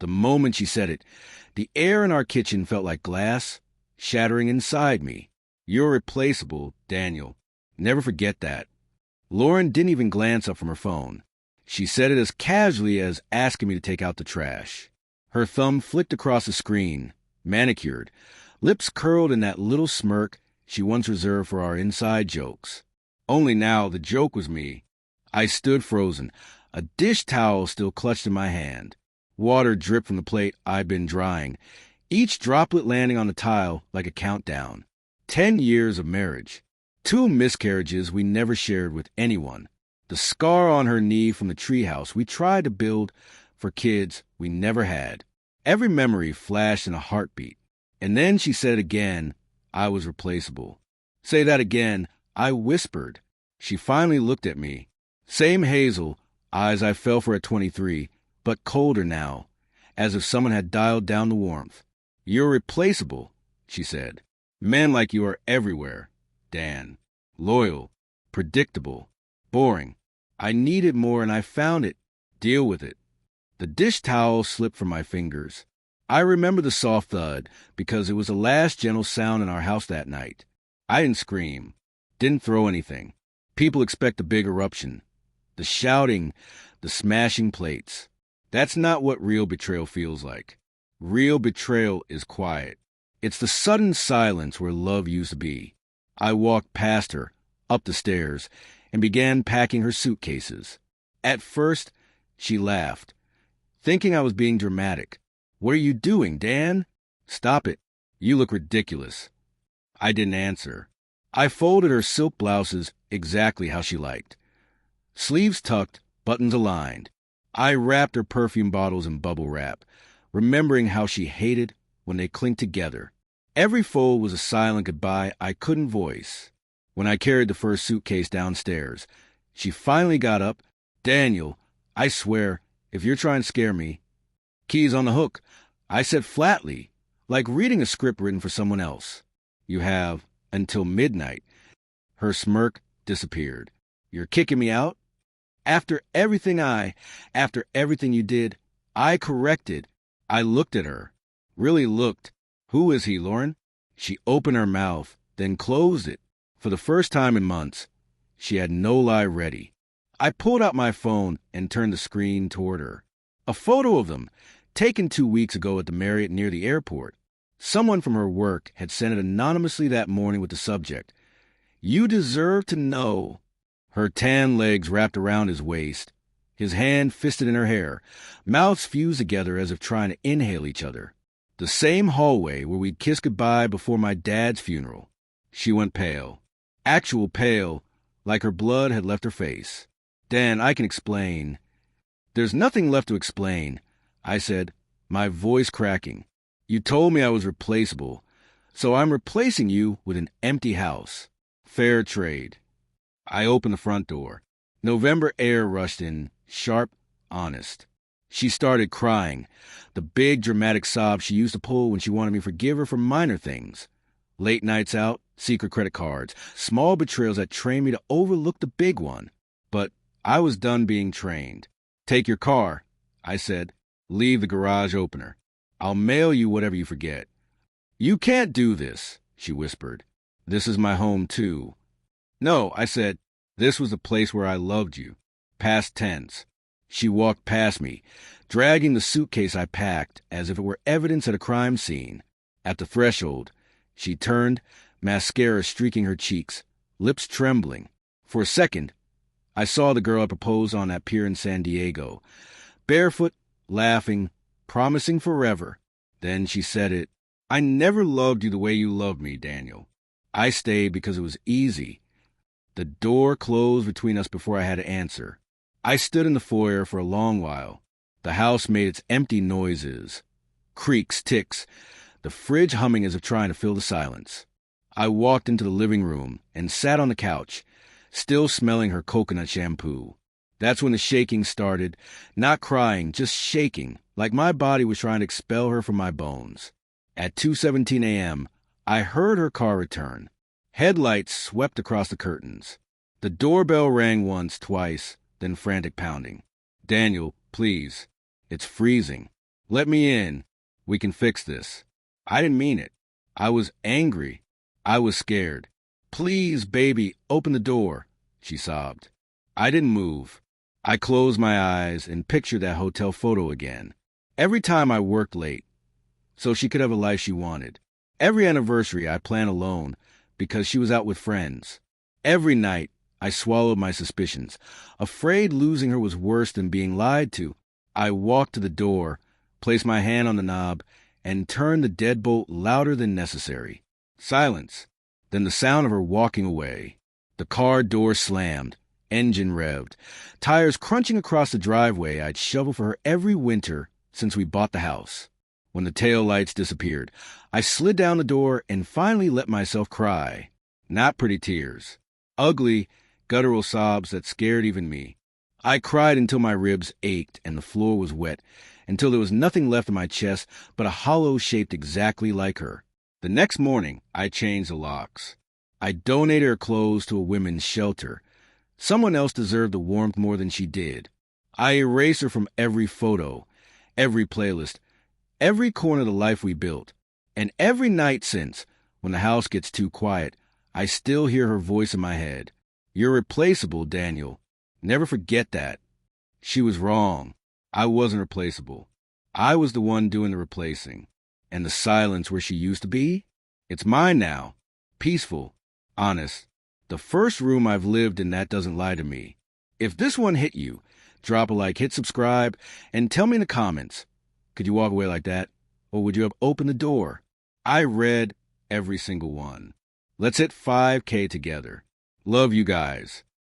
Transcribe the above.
The moment she said it, the air in our kitchen felt like glass shattering inside me. You're replaceable, Daniel. Never forget that. Lauren didn't even glance up from her phone. She said it as casually as asking me to take out the trash. Her thumb flicked across the screen, manicured, lips curled in that little smirk she once reserved for our inside jokes. Only now the joke was me. I stood frozen, a dish towel still clutched in my hand. Water dripped from the plate I'd been drying, each droplet landing on the tile like a countdown. 10 years of marriage. 2 miscarriages we never shared with anyone. The scar on her knee from the treehouse we tried to build for kids we never had. Every memory flashed in a heartbeat. And then she said again, I was replaceable. Say that again, I whispered. She finally looked at me. Same hazel, eyes I fell for at 23, but colder now, as if someone had dialed down the warmth. You're replaceable, she said. Men like you are everywhere, Dan. Loyal, predictable, boring. I needed more and I found it. Deal with it. The dish towel slipped from my fingers. I remember the soft thud because it was the last gentle sound in our house that night. I didn't scream, didn't throw anything. People expect a big eruption. The shouting, the smashing plates. That's not what real betrayal feels like. Real betrayal is quiet. It's the sudden silence where love used to be. I walked past her, up the stairs, and began packing her suitcases. At first, she laughed, thinking I was being dramatic. What are you doing, Dan? Stop it. You look ridiculous. I didn't answer. I folded her silk blouses exactly how she liked. Sleeves tucked, buttons aligned. I wrapped her perfume bottles in bubble wrap, remembering how she hated when they clinked together. Every fold was a silent goodbye I couldn't voice. When I carried the first suitcase downstairs, she finally got up. Daniel, I swear, if you're trying to scare me. Keys on the hook, I said flatly, like reading a script written for someone else. You have until midnight. Her smirk disappeared. You're kicking me out? After everything you did, I corrected. I looked at her. Really looked. Who is he, Lauren? She opened her mouth, then closed it. For the first time in months, she had no lie ready. I pulled out my phone and turned the screen toward her. A photo of them, taken 2 weeks ago at the Marriott near the airport. Someone from her work had sent it anonymously that morning with the subject, "You deserve to know." Her tan legs wrapped around his waist, his hand fisted in her hair, mouths fused together as if trying to inhale each other. The same hallway where we'd kissed goodbye before my dad's funeral. She went pale. Actual pale, like her blood had left her face. Dan, I can explain. There's nothing left to explain, I said, my voice cracking. You told me I was replaceable, so I'm replacing you with an empty house. Fair trade. I opened the front door. November air rushed in, sharp, honest. She started crying, the big dramatic sob she used to pull when she wanted me to forgive her for minor things. Late nights out, secret credit cards, small betrayals that trained me to overlook the big one. But I was done being trained. Take your car, I said. Leave the garage opener. I'll mail you whatever you forget. You can't do this, she whispered. This is my home, too. No, I said, this was the place where I loved you. Past tense. She walked past me, dragging the suitcase I packed as if it were evidence at a crime scene. At the threshold, she turned, mascara streaking her cheeks, lips trembling. For a second, I saw the girl I proposed on that pier in San Diego, barefoot, laughing, promising forever. Then she said it. I never loved you the way you loved me, Daniel. I stayed because it was easy. The door closed between us before I had to answer. I stood in the foyer for a long while. The house made its empty noises. Creaks, ticks, the fridge humming as if trying to fill the silence. I walked into the living room and sat on the couch, still smelling her coconut shampoo. That's when the shaking started, not crying, just shaking, like my body was trying to expel her from my bones. At 2:17 a.m., I heard her car return. Headlights swept across the curtains. The doorbell rang once, twice, then frantic pounding. Daniel, please. It's freezing. Let me in. We can fix this. I didn't mean it. I was angry. I was scared. Please, baby, open the door, she sobbed. I didn't move. I closed my eyes and pictured that hotel photo again. Every time I worked late, so she could have a life she wanted. Every anniversary I planned alone because she was out with friends. Every night I swallowed my suspicions, afraid losing her was worse than being lied to. I walked to the door, placed my hand on the knob, and turned the deadbolt louder than necessary. Silence. Then the sound of her walking away. The car door slammed, engine revved, tires crunching across the driveway I'd shoveled for her every winter since we bought the house. When the tail lights disappeared, I slid down the door and finally let myself cry. Not pretty tears. Ugly, guttural sobs that scared even me. I cried until my ribs ached and the floor was wet, until there was nothing left in my chest but a hollow shaped exactly like her. The next morning, I changed the locks. I donated her clothes to a women's shelter. Someone else deserved the warmth more than she did. I erased her from every photo, every playlist, every corner of the life we built. And every night since, when the house gets too quiet, I still hear her voice in my head. You're replaceable, Daniel. Never forget that. She was wrong. I wasn't replaceable. I was the one doing the replacing. And the silence where she used to be? It's mine now. Peaceful. Honest. The first room I've lived in that doesn't lie to me. If this one hit you, drop a like, hit subscribe, and tell me in the comments. Could you walk away like that? Or would you have opened the door? I read every single one. Let's hit 5K together. Love you guys.